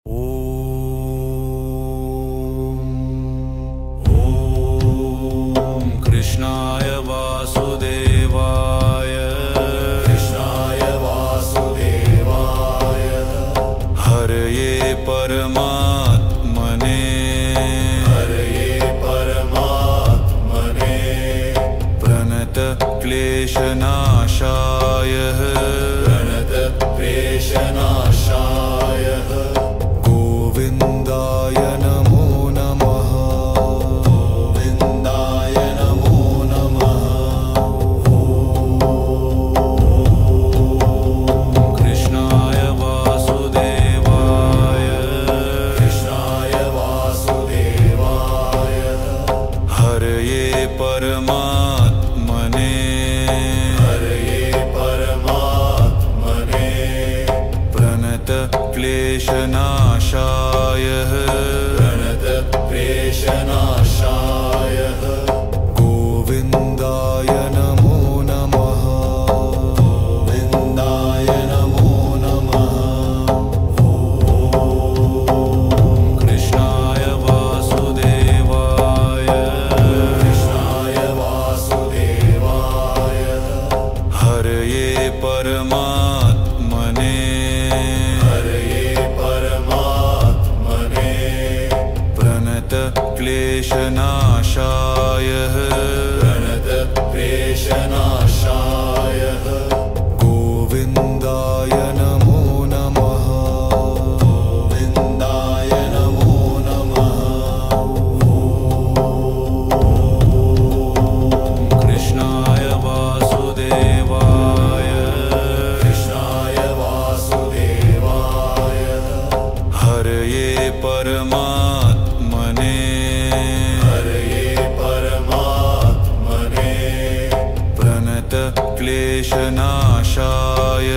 ॐ कृष्णाय वासुदेवाय हरये परमात्मने प्रणत क्लेशनाशाय गोविन्दाय नमो नमः। कृष्णाय वासुदेवाय हरये परमात्मने प्रणत क्लेशनाशाय गोविन्दाय नमो नमः। कृष्णाय वासुदेवाय हरये परमात्मने प्रणत क्लेशनाशाय गोविन्दाय नमो नमः। कृष्णाय वासुदेवाय हरये परमात्मने प्रणत क्लेशनाशाय गोविन्दाय नमो नमः। कृष्णाय वासुदेवाय हरये परमात्मने प्रणत क्लेशनाशाय गोविन्दाय नमो नमः। कृष्णाय वासुदेवाय हरये परमात्मने प्रणत क्लेशनाशाय गोविन्दाय नमो नमः। कृष्णाय वासुदेवाय हरये परमात्मने प्रणत क्लेशनाशाय